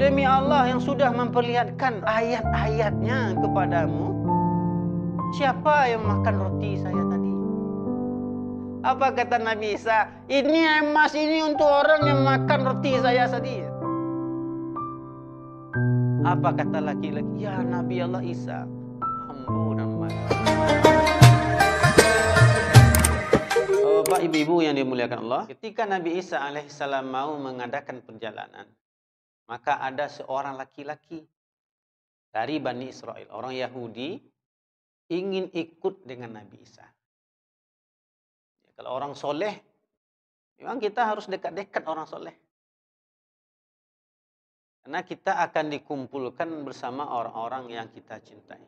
Demi Allah yang sudah memperlihatkan ayat-ayatnya kepadamu, siapa yang makan roti saya tadi? Apa kata Nabi Isa? Ini emas ini untuk orang yang makan roti saya tadi. Apa kata laki-laki? Ya Nabi Allah Isa, ampunan mati. Bapak ibu-ibu yang dimuliakan Allah, ketika Nabi Isa alaihissalam mau mengadakan perjalanan, maka ada seorang laki-laki dari Bani Israel, orang Yahudi, ingin ikut dengan Nabi Isa. Kalau orang soleh, memang kita harus dekat-dekat orang soleh. Karena kita akan dikumpulkan bersama orang-orang yang kita cintai.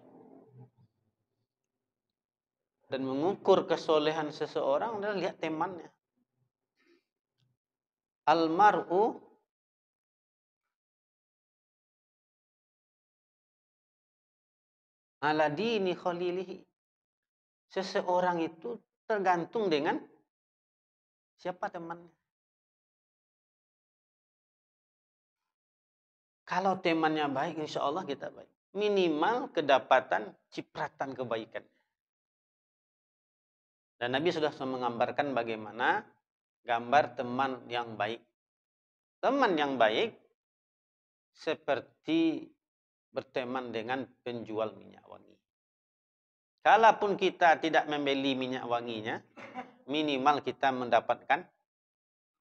Dan mengukur kesolehan seseorang adalah lihat temannya. Almar'u ala dini khalilihi. Seseorang itu tergantung dengan siapa temannya. Kalau temannya baik, insya Allah kita baik. Minimal kedapatan cipratan kebaikan. Dan Nabi sudah menggambarkan bagaimana gambar teman yang baik. Teman yang baik seperti berteman dengan penjual minyak wangi. Kalaupun kita tidak membeli minyak wanginya, minimal kita mendapatkan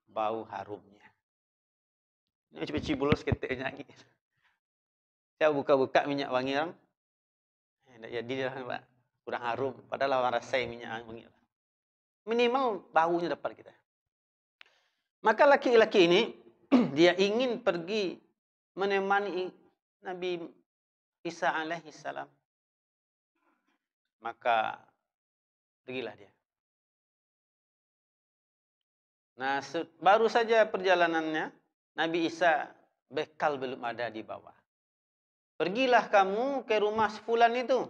bau harumnya. Ini coba cibulos keteknya. Saya buka-buka minyak wangi orang. Tidak jadi Pak. Kurang harum. Padahal orang rasai minyak wangi. Minimal baunya dapat kita. Maka laki-laki ini dia ingin pergi menemani Nabi Isa alaihissalam. Maka pergilah dia. Nah, baru saja perjalanannya, Nabi Isa bekal belum ada di bawah. Pergilah kamu ke rumah fulan itu.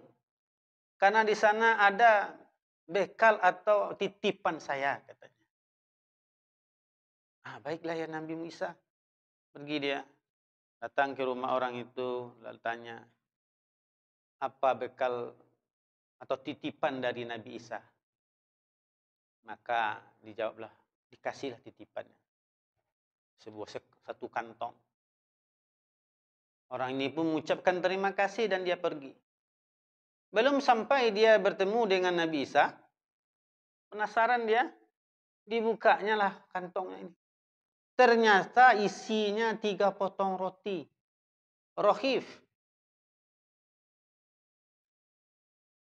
Karena di sana ada bekal atau titipan saya, katanya. Baiklah ya Nabi Isa. Pergi dia. Datang ke rumah orang itu, lalu tanya, apa bekal atau titipan dari Nabi Isa? Maka dijawablah, dikasihlah titipannya. Satu kantong. Orang ini pun mengucapkan terima kasih dan dia pergi. Belum sampai dia bertemu dengan Nabi Isa, penasaran dia, dibukanya lah kantongnya ini. Ternyata isinya 3 potong roti. Rohif.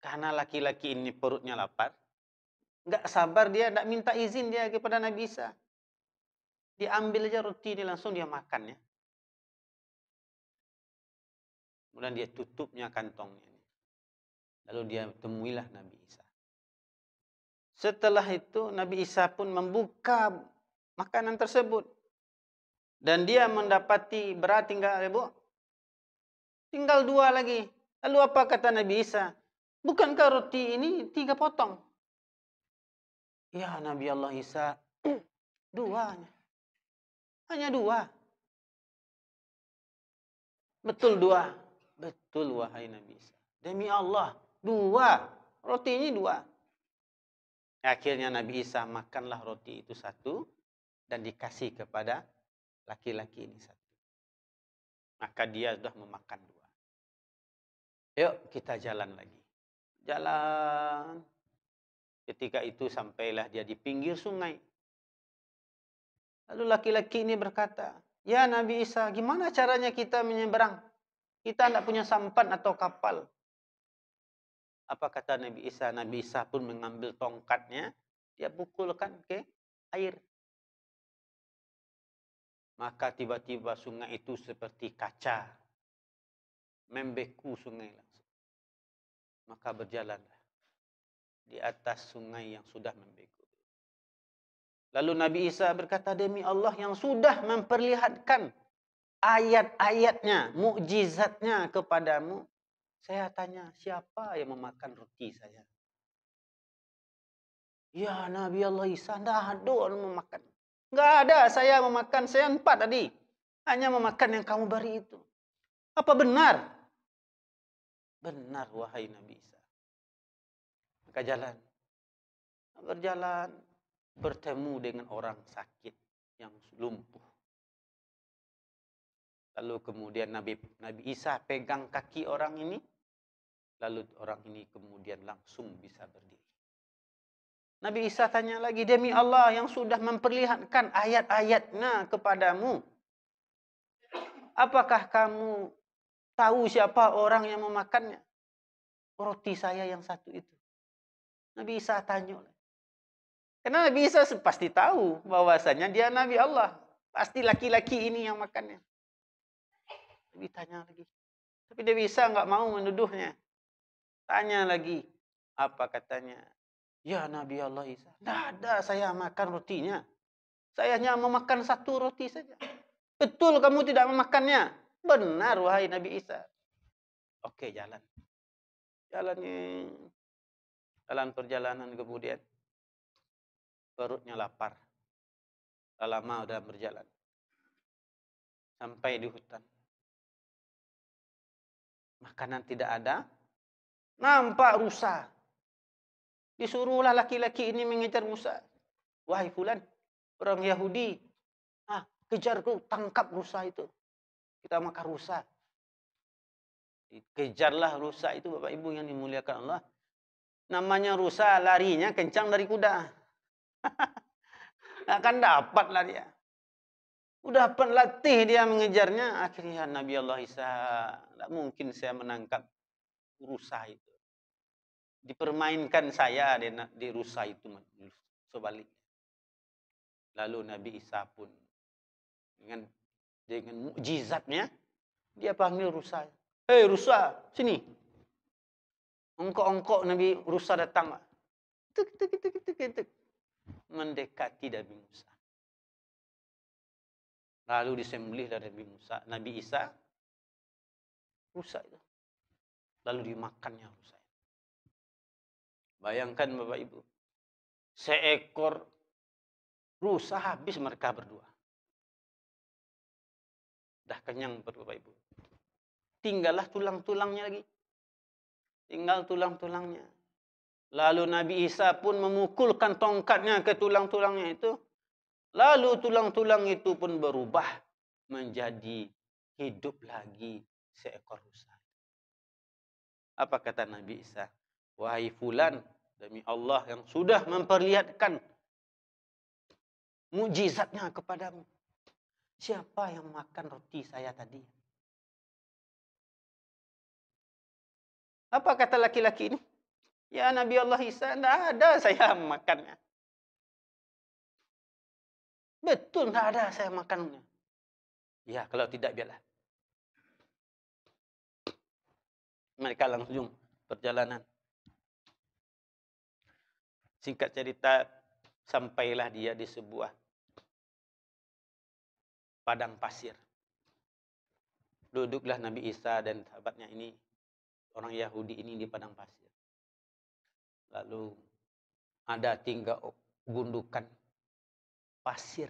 Karena laki-laki ini perutnya lapar, nggak sabar dia, nggak minta izin dia kepada Nabi Isa. Diambil aja roti ini langsung dia makan ya. Kemudian dia tutupnya kantongnya. Lalu dia temuilah Nabi Isa. Setelah itu Nabi Isa pun membuka makanan tersebut. Dan dia mendapati berat tinggal 2 lagi. Lalu apa kata Nabi Isa? Bukankah roti ini 3 potong? Ya Nabi Allah Isa, 2. Hanya 2. Betul 2. Betul wahai Nabi Isa. Demi Allah, 2. Roti ini 2. Akhirnya Nabi Isa makanlah roti itu 1 dan dikasih kepada laki-laki ini 1. Maka dia sudah memakan 2. Yuk kita jalan lagi. Jalan. Ketika itu sampailah dia di pinggir sungai. Lalu laki-laki ini berkata, ya Nabi Isa, gimana caranya kita menyeberang? Kita tidak punya sampan atau kapal. Apa kata Nabi Isa? Nabi Isa pun mengambil tongkatnya, dia pukulkan ke air. Maka tiba-tiba sungai itu seperti kaca. Membeku sungai langsung. Maka berjalanlah di atas sungai yang sudah membeku. Lalu Nabi Isa berkata, demi Allah yang sudah memperlihatkan ayat-ayatnya, mukjizatnya kepadamu. Saya tanya, siapa yang memakan roti saya? Ya Nabi Allah Isa, tidak ada orang memakan. Enggak ada, saya memakan, saya 4 tadi. Hanya memakan yang kamu beri itu. Apa benar? Benar, wahai Nabi Isa. Maka jalan. Berjalan. Bertemu dengan orang sakit yang lumpuh. Lalu kemudian Nabi Isa pegang kaki orang ini. Lalu orang ini kemudian langsung bisa berdiri. Nabi Isa tanya lagi, demi Allah yang sudah memperlihatkan ayat-ayatnya kepadamu. Apakah kamu tahu siapa orang yang memakannya? Roti saya yang satu itu. Nabi Isa tanya. Karena Nabi Isa pasti tahu bahwasanya dia Nabi Allah. Pasti laki-laki ini yang makannya. Nabi tanya lagi. Tapi Nabi Isa nggak mau menuduhnya. Tanya lagi. Apa katanya? Ya Nabi Allah Isa. Tidak ada saya makan rotinya. Saya hanya memakan satu roti saja. Betul kamu tidak memakannya. Benar wahai Nabi Isa. Oke jalan. Jalan perjalanan kemudian. Perutnya lapar. Lama udah berjalan. Sampai di hutan. Makanan tidak ada. Nampak rusa. Disuruhlah laki-laki ini mengejar rusa. Wahai fulan, orang Yahudi. Kejar kau, tangkap rusa itu. Kita makan rusa. Kejarlah rusa itu Bapak Ibu yang dimuliakan Allah. Namanya rusa, larinya kencang dari kuda. Akan dapatlah dia. Udah pelatih dia mengejarnya. Akhirnya Nabi Allah Isa, tidak mungkin saya menangkap rusa itu. Dipermainkan saya di rusa itu. Sebaliknya. Lalu Nabi Isa pun dengan mukjizatnya dia panggil rusa. Hei rusa, sini. Ongkok-ongkok Nabi rusa datang. Tuk, tuk, tuk, tuk, tuk. Mendekati Nabi Musa. Lalu disembelih dari Nabi Isa. Rusa itu. Lalu dimakannya rusa. Bayangkan Bapak Ibu. Seekor rusa habis mereka berdua. Dah kenyang Bapak Ibu. Tinggallah tulang-tulangnya lagi. Tinggal tulang-tulangnya. Lalu Nabi Isa pun memukulkan tongkatnya ke tulang-tulangnya itu. Lalu tulang-tulang itu pun berubah menjadi hidup lagi seekor rusa. Apa kata Nabi Isa? Wahai fulan, demi Allah yang sudah memperlihatkan mukjizatnya kepadamu. Siapa yang makan roti saya tadi? Apa kata laki-laki ini? Ya Nabi Allah Isa, tidak ada saya makannya. Betul, tidak ada saya makannya. Ya, kalau tidak biarlah. Mereka langsung perjalanan. Singkat cerita, sampailah dia di sebuah padang pasir. Duduklah Nabi Isa dan sahabatnya ini, orang Yahudi ini di padang pasir. Lalu ada 3 gundukan pasir.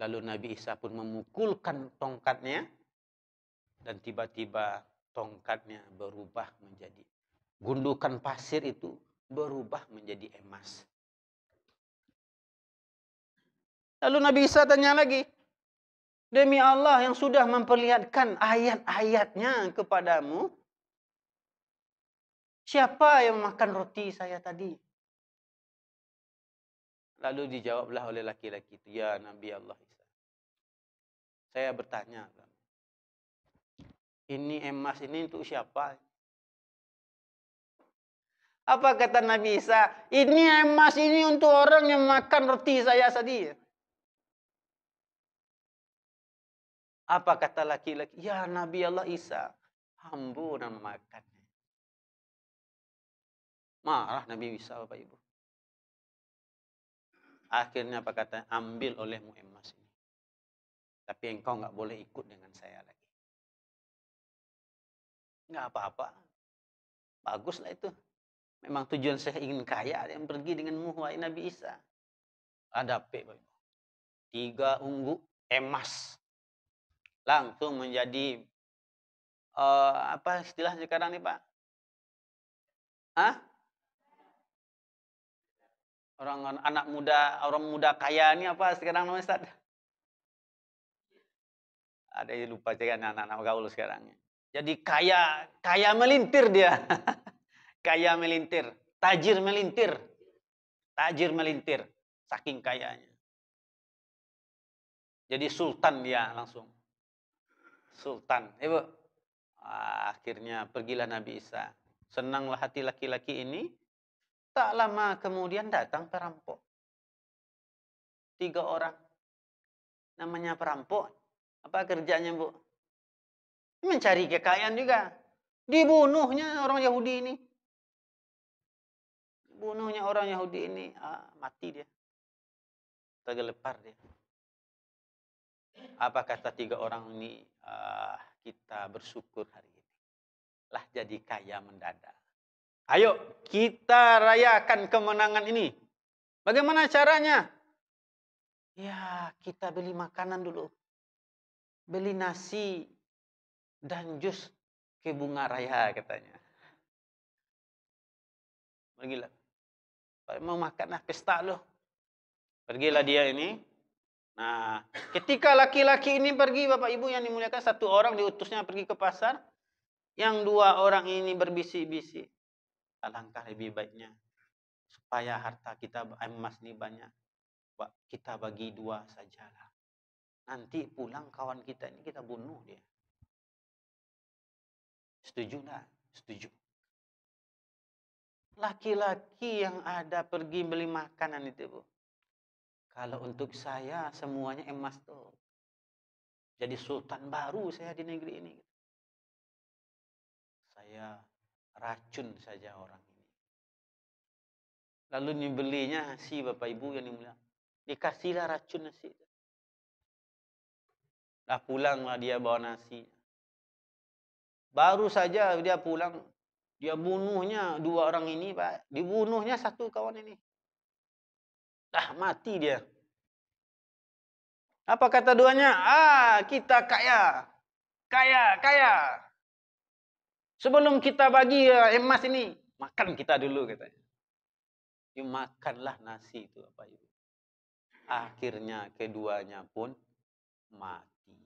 Lalu Nabi Isa pun memukulkan tongkatnya. Dan tiba-tiba tongkatnya berubah menjadi. Gundukan pasir itu berubah menjadi emas. Lalu Nabi Isa tanya lagi. Demi Allah yang sudah memperlihatkan ayat-ayatnya kepadamu. Siapa yang makan roti saya tadi? Lalu dijawablah oleh laki-laki itu. Ya Nabi Allah Isa. Saya bertanya. Ini emas ini untuk siapa? Apa kata Nabi Isa? Ini emas ini untuk orang yang makan roti saya tadi. Apa kata laki-laki? Ya Nabi Allah Isa. Ampunan makannya. Marah Nabi Isa Bapak Ibu. Akhirnya apa kata? Ambil olehmu emas ini. Tapi engkau nggak boleh ikut dengan saya lagi. Nggak apa-apa. Baguslah itu. Memang tujuan saya ingin kaya. Yang pergi denganmu wahai Nabi Isa. Ada Bapak Ibu. 3 ungu emas. Langsung menjadi apa istilah sekarang nih Pak? Hah? Orang muda kaya ini apa sekarang namanya Ustaz? Ada yang lupa juga anak-anak gaul sekarang. Jadi kaya melintir dia. Kaya melintir, tajir melintir. Tajir melintir, saking kayanya. Jadi sultan dia langsung. Sultan. Ibu. Akhirnya pergilah Nabi Isa. Senanglah hati laki-laki ini. Tak lama kemudian datang perampok. 3 orang. Namanya perampok. Apa kerjanya, Bu? Mencari kekayaan juga. Dibunuhnya orang Yahudi ini. Bunuhnya orang Yahudi ini. Mati dia. Tergelepar dia. Apa kata 3 orang ini? Kita bersyukur hari ini. Lah jadi kaya mendadak. Ayo kita rayakan kemenangan ini. Bagaimana caranya? Ya kita beli makanan dulu. Beli nasi dan jus ke bunga raya katanya. Pergilah. Mau makan pesta loh. Pergilah dia ini. Nah, ketika laki-laki ini pergi, Bapak Ibu yang dimuliakan, 1 orang diutusnya pergi ke pasar, yang 2 orang ini berbisik-bisik. Alangkah lebih baiknya supaya harta kita emas ini banyak, kita bagi 2 sajalah. Nanti pulang kawan kita ini kita bunuh dia. Setuju enggak? Setuju. Laki-laki yang ada pergi beli makanan itu, Bu. Kalau untuk saya semuanya emas tuh. Jadi sultan baru saya di negeri ini. Saya racun saja orang ini. Lalu dibelinya nasi Bapak Ibu yang dimuliakan. Dikasihlah racun nasi. Dah pulanglah dia bawa nasi. Baru saja dia pulang, dia bunuhnya 2 orang ini, Pak. Dibunuhnya 1 kawan ini. Dah mati dia. Apa kata duanya? Kita kaya. Kaya. Sebelum kita bagi emas ini, makan kita dulu katanya. Dimakanlah nasi itu Bapak Ibu. Akhirnya keduanya pun mati.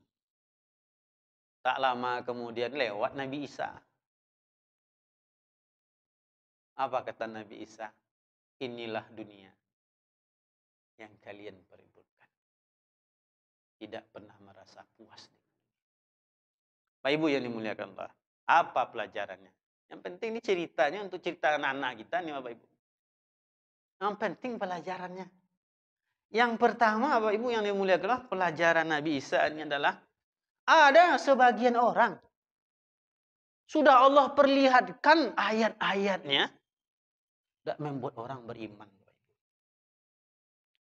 Tak lama kemudian lewat Nabi Isa. Apa kata Nabi Isa? Inilah dunia yang kalian peributkan. Tidak pernah merasa puas. Bapak Ibu yang dimuliakan Allah. Apa pelajarannya? Yang penting ini ceritanya untuk cerita anak-anak kita nih Bapak Ibu. Yang penting pelajarannya. Yang pertama Bapak Ibu yang dimuliakan Allah, pelajaran Nabi Isa ini adalah ada sebagian orang sudah Allah perlihatkan ayat-ayatnya tidak membuat orang beriman.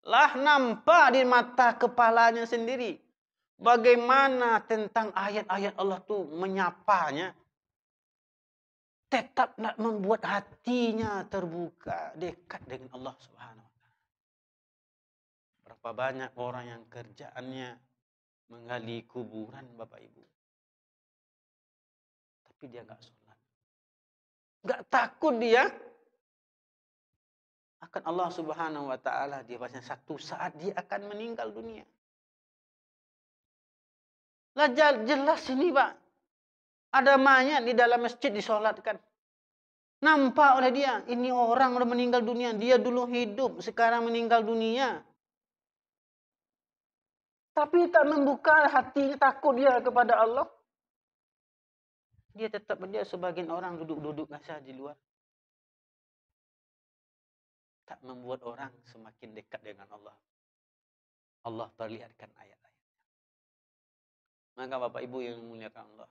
Lah nampak di mata kepalanya sendiri. Bagaimana tentang ayat-ayat Allah itu menyapanya. Tetap nak membuat hatinya terbuka. Dekat dengan Allah Subhanahu wa ta'ala. Berapa banyak orang yang kerjaannya menggali kuburan Bapak Ibu. Tapi dia nggak sholat. Nggak takut dia. Akan Allah Subhanahu wa ta'ala. Dia bahasanya satu saat dia akan meninggal dunia. Lah jelas ini Pak. Ada mayat di dalam masjid disolatkan. Nampak oleh dia. Ini orang udah meninggal dunia. Dia dulu hidup. Sekarang meninggal dunia. Tapi tak membuka hatinya. Takut dia kepada Allah. Dia tetap dia sebagian orang duduk-duduk saja di luar. Tak membuat orang semakin dekat dengan Allah. Allah perlihatkan ayat-ayatnya. Maka Bapak Ibu yang memuliakan Allah.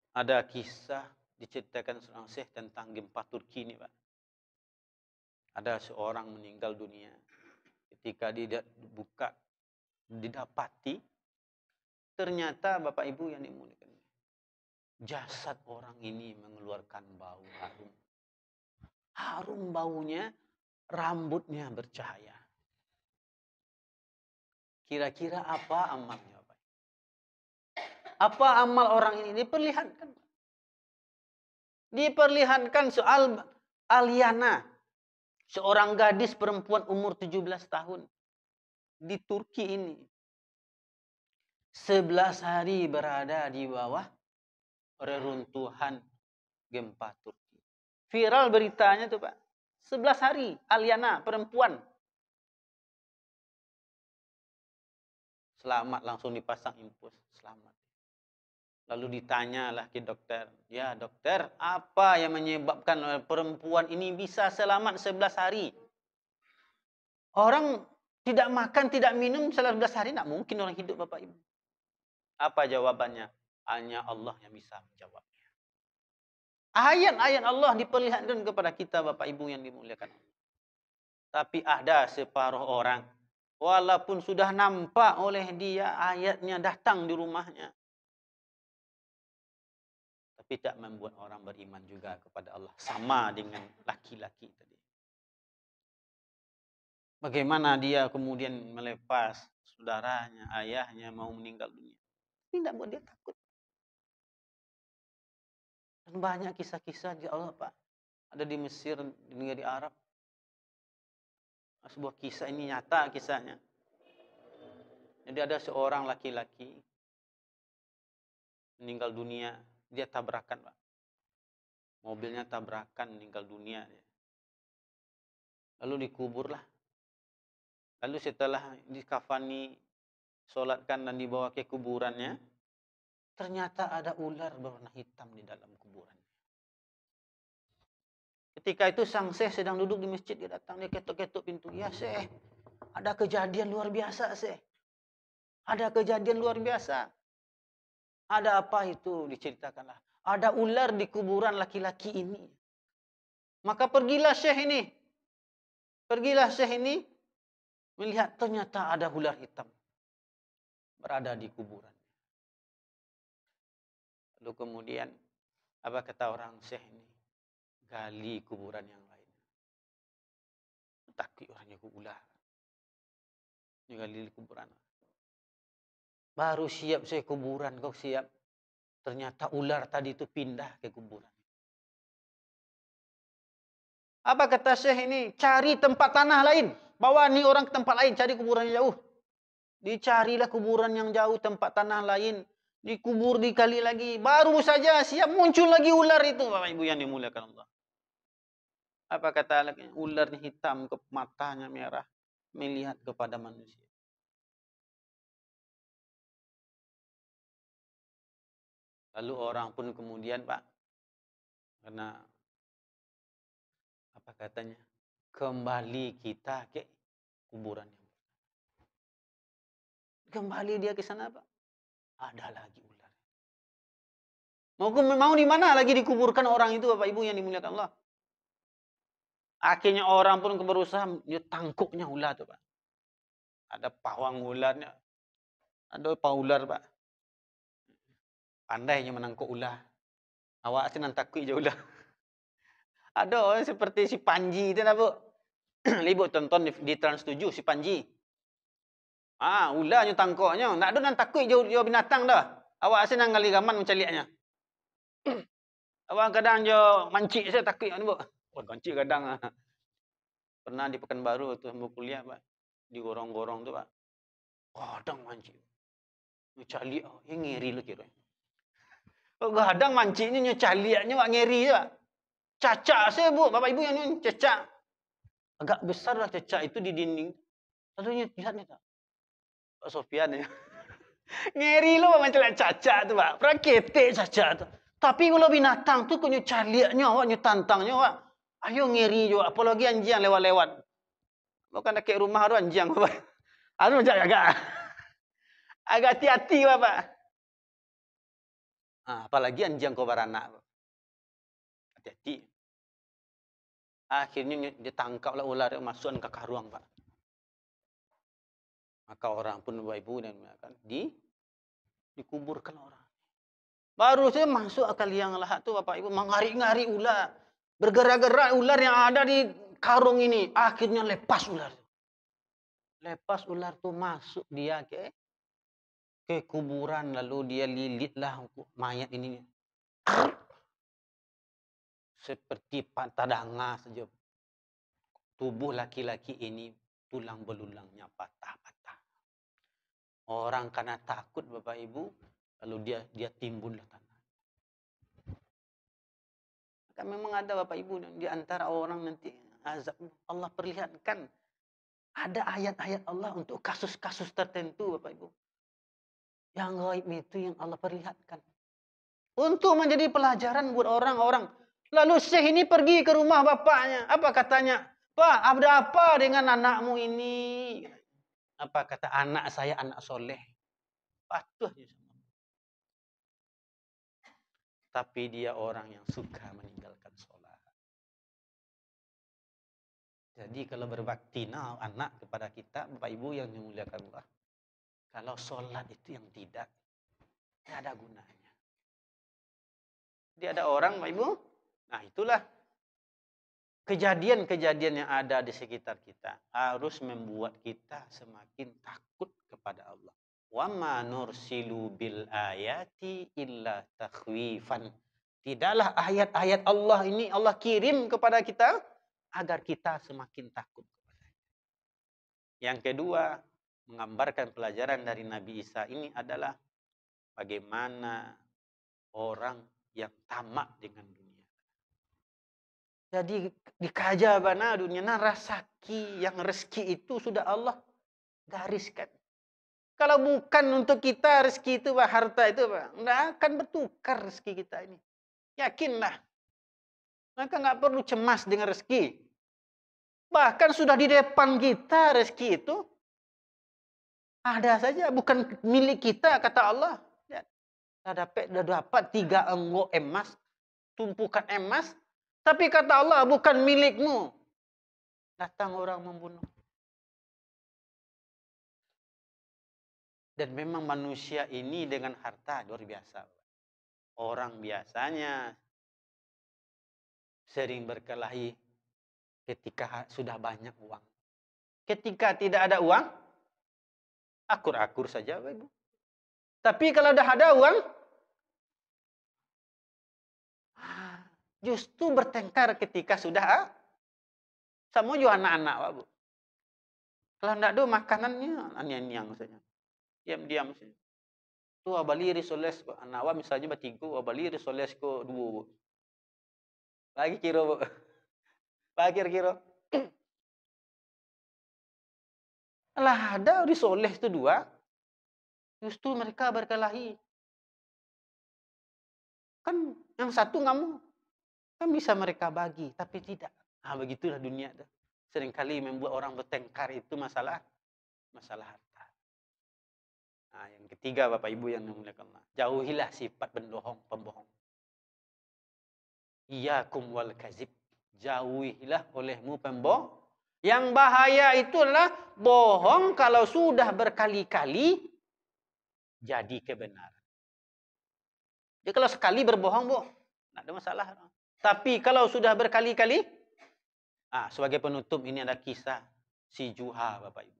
Ada kisah diceritakan seorang syekh tentang gempa Turki ini Pak. Ada seorang meninggal dunia. Ketika dia buka, didapati. Ternyata Bapak Ibu yang dimuliakan. Jasad orang ini mengeluarkan bau harum. Harum baunya, rambutnya bercahaya. Kira-kira apa amalnya? Apa amal orang ini? Diperlihatkan. Diperlihatkan soal Aliana. Seorang gadis perempuan umur 17 tahun. Di Turki ini. 11 hari berada di bawah reruntuhan gempa Turki. Viral beritanya tuh Pak. 11 hari. Aliana, perempuan. Selamat, langsung dipasang infus. Selamat. Lalu ditanyalah ke dokter. Ya dokter, apa yang menyebabkan perempuan ini bisa selamat 11 hari? Orang tidak makan, tidak minum 11 hari. Tidak mungkin orang hidup Bapak Ibu. Apa jawabannya? Hanya Allah yang bisa menjawabnya. Ayat-ayat Allah diperlihatkan kepada kita Bapak Ibu yang dimuliakan Allah. Tapi ada separuh orang. Walaupun sudah nampak oleh dia ayatnya datang di rumahnya. Tapi tak membuat orang beriman juga kepada Allah. Sama dengan laki-laki tadi. Bagaimana dia kemudian melepas saudaranya, ayahnya mau meninggal dunia. Ini tidak buat dia takut. Dan banyak kisah-kisah di Allah Pak. Ada di Mesir, di negeri Arab. Sebuah kisah ini nyata kisahnya. Jadi ada seorang laki-laki meninggal dunia. Dia tabrakan Pak. Mobilnya tabrakan meninggal dunia. Lalu dikuburlah. Lalu setelah dikafani, sholatkan dan dibawa ke kuburannya. Ternyata ada ular berwarna hitam di dalam kuburannya. Ketika itu sang Syekh sedang duduk di masjid. Dia datang, dia ketuk-ketuk pintu. Ya Syekh, ada kejadian luar biasa Syekh. Ada kejadian luar biasa. Ada apa itu? Diceritakanlah. Ada ular di kuburan laki-laki ini. Maka pergilah Syekh ini. Pergilah Syekh ini. Melihat ternyata ada ular hitam. Berada di kuburan. Lalu kemudian. Apa kata orang Syekh ini? Gali kuburan yang lain. Takut orangnya ke ular. Gali kuburan. Baru siap saya kuburan, kau siap. Ternyata ular tadi itu pindah ke kuburan. Apa kata Syekh ini? Cari tempat tanah lain. Bawa nih orang ke tempat lain, cari kuburan yang jauh. Dicarilah kuburan yang jauh, tempat tanah lain. Dikubur dikali lagi. Baru saja siap muncul lagi ular itu. Bapak Ibu yang dimuliakan Allah. Apa kata lagi? Ularnya hitam, matanya merah. Melihat kepada manusia. Lalu orang pun kemudian Pak, karena apa katanya, kembali kita ke kuburan yang kembali dia ke sana Pak, ada lagi ular. Mau di mana lagi dikuburkan orang itu Bapak Ibu yang dimuliakan Allah. Akhirnya orang pun berusaha, dia tangkuknya ular tuh Pak. Ada pawang ularnya, ada ular Pak. Pandainya menangkuk ular. Awak sih takut je ular. Ada orang seperti si Panji itu Bu. Ibu tonton di Trans 7 si Panji. Ularnya tangkuknya. Tak ada takut je binatang dah. Awak sih nang gali gaman mencaliaknya. Awak kadang je mancik saya takut ni Bu. Oh, mancik kadang. Pernah di Pekanbaru tu sambil kuliah Pak. Di gorong-gorong tu Pak. Kadang mancik. Mencaliak, ngeri lu kira. Kadang mancingnya nyecaliaknya Pak ngeri je Pak. Cacak saya Bu, Bapak Ibu yang ni cacak. Agak besar lah cacak itu di dinding. Lalu lihatnya tak? Pak Sofian ya. Ngeri lu macam cacak tu Pak. Praketek cacak tu. Tapi kalau binatang tu kau nyecaliaknya awak nyetantangnya Pak. Ayo ngeri juga. Apalagi anjing lewat-lewat. Bukan dekat rumah tu anjing Pak. Aduh agak hati-hati Pak. Apalagi anjing kau beranak. Hati-hati. Akhirnya ditangkaplah ular yang masuk ke karuang Pak. Maka orang pun Bapak Ibu dan dikuburkan orang. Baru saya masuk akal yang lahat tu Bapak Ibu mengari-ngari ular. Bergerak-gerak ular yang ada di karung ini. Akhirnya lepas ular. Lepas ular tu masuk dia ke kuburan, lalu dia lilitlah mayat ini. Seperti patah danga saja. Tubuh laki-laki ini tulang belulangnya patah-patah. Orang karena takut Bapak Ibu, lalu dia timbullah tanah. Maka memang ada Bapak Ibu di antara orang nanti azab Allah perlihatkan. Ada ayat-ayat Allah untuk kasus-kasus tertentu Bapak Ibu. Yang gaib itu yang Allah perlihatkan. Untuk menjadi pelajaran buat orang-orang. Lalu Syekh ini pergi ke rumah bapaknya. Apa katanya? Pak, ada apa dengan anakmu ini? Apa kata anak saya anak soleh? Patuh. Tapi dia orang yang suka meninggalkan sholat. Jadi kalau berbakti anak kepada kita, Bapak Ibu yang dimuliakan Allah. Kalau sholat itu yang tidak ada gunanya. Jadi ada orang Bapak Ibu, nah itulah kejadian-kejadian yang ada di sekitar kita harus membuat kita semakin takut kepada Allah. Wa ma nursilu bil ayati illa takhwifan. Tidaklah ayat-ayat Allah ini Allah kirim kepada kita agar kita semakin takut kepadanya. Yang kedua, menggambarkan pelajaran dari Nabi Isa ini adalah bagaimana orang yang tamak dengan dunia. Jadi dikaja bana dunia rasaki yang rezeki itu sudah Allah gariskan. Kalau bukan untuk kita rezeki itu, Pak, harta itu, Pak, nggak akan bertukar rezeki kita ini. Yakinlah. Maka nggak perlu cemas dengan rezeki. Bahkan sudah di depan kita rezeki itu ada saja, bukan milik kita kata Allah. Ya, sudah dapat 3 enggok emas, tumpukan emas, tapi kata Allah bukan milikmu. Datang orang membunuh. Dan memang manusia ini dengan harta luar biasa. Orang biasanya sering berkelahi ketika sudah banyak uang. Ketika tidak ada uang, akur-akur saja, Ibu. Tapi kalau dah ada uang, justru bertengkar ketika sudah sama juga anak-anak, Bu. Kalau tidak ada makanannya, anyang-anyang saja. Diam-diam saja. Tu abali risoles ko anak wa misalnya batigo abali risoles ko 2, Bu. Lagi kira, Bu. Lagi kira. Lah ada risoles itu 2, justru mereka berkelahi. Kan yang satu nggak mau. Kan bisa mereka bagi, tapi tidak. Ah, begitulah dunia. Seringkali membuat orang bertengkar itu masalah harta. Nah, yang ketiga Bapak Ibu yang dimuliakan Allah, jauhilah sifat pembohong. Iyyakum wal kazib. Jauhilah olehmu pembohong. Yang bahaya itu adalah bohong kalau sudah berkali-kali jadi kebenaran. Jadi kalau sekali berbohong, Bu, tidak ada masalah. Tapi kalau sudah berkali-kali, sebagai penutup ini ada kisah si Juha, Bapak Ibu.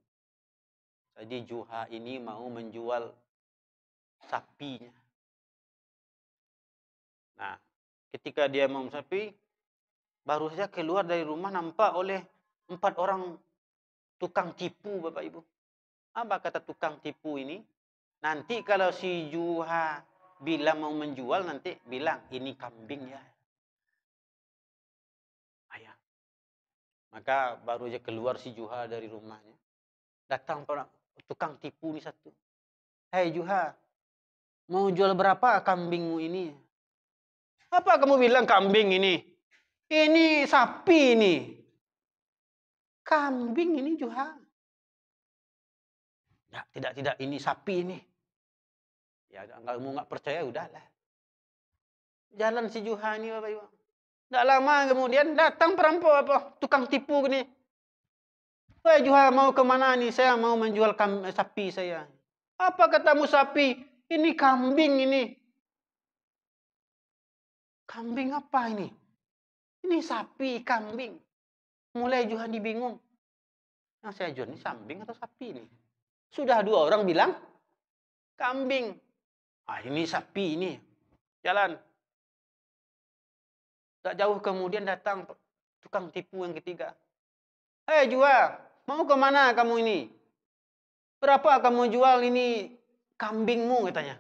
Jadi Juha ini mau menjual sapinya. Nah, ketika dia mau sapi, baru saja keluar dari rumah nampak oleh 4 orang tukang tipu, Bapak Ibu. Apa kata tukang tipu ini? Nanti kalau si Juha bilang mau menjual, nanti bilang ini kambing ya. Ayah. Maka baru saja keluar si Juha dari rumahnya. Datang tukang tipu ini satu. Hei Juha, mau jual berapa kambingmu ini? Apa kamu bilang kambing ini? Ini sapi ini. Kambing ini Juha. Ya, tidak, ini sapi ini. Ya, nggak percaya, udahlah. Jalan si Juha ini, Bapak Ibu. Tidak lama kemudian datang perampok tukang tipu ini. Wah Juha, mau kemana nih? Saya mau menjual sapi saya. Apa katamu sapi? Ini kambing ini. Kambing apa ini? Ini sapi, kambing. Mulai Juha bingung. Yang saya jual ini kambing atau sapi nih? Sudah 2 orang bilang kambing. Ah, ini sapi ini. Jalan. Tak jauh kemudian datang tukang tipu yang ketiga. Hei jual, mau ke mana kamu ini? Berapa kamu jual ini kambingmu katanya.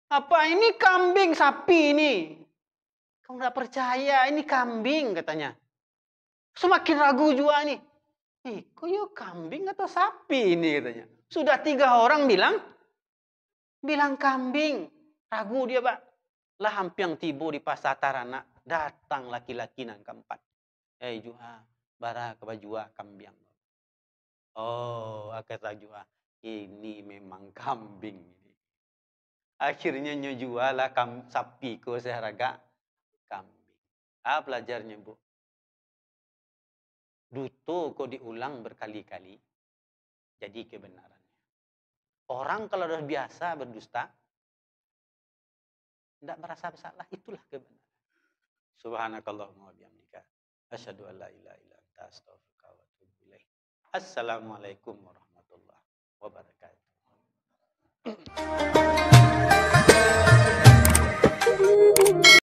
Apa ini kambing sapi ini? Kamu nggak percaya ini kambing katanya. Semakin ragu jual nih. Kok yuk kambing atau sapi ini katanya. Sudah 3 orang bilang kambing. Ragu dia pak. Lah hampir tiba di pasar Tarana. Datang laki-laki yang keempat. Juha, bara kebajua kambing. Oh, kata Juha. Ini memang kambing. Akhirnya nyojual lah sapi ko seharga kambing. Pelajarnya bu. Duto kok diulang berkali-kali. Jadi kebenarannya. Orang kalau sudah biasa berdusta. Tidak merasa bersalah. Itulah kebenaran. Subhanakallahumma wa bihamdika. Asyhadu an la ilaha illa anta astaghfiruka wa atubu ilaik. Assalamualaikum warahmatullahi wabarakatuh.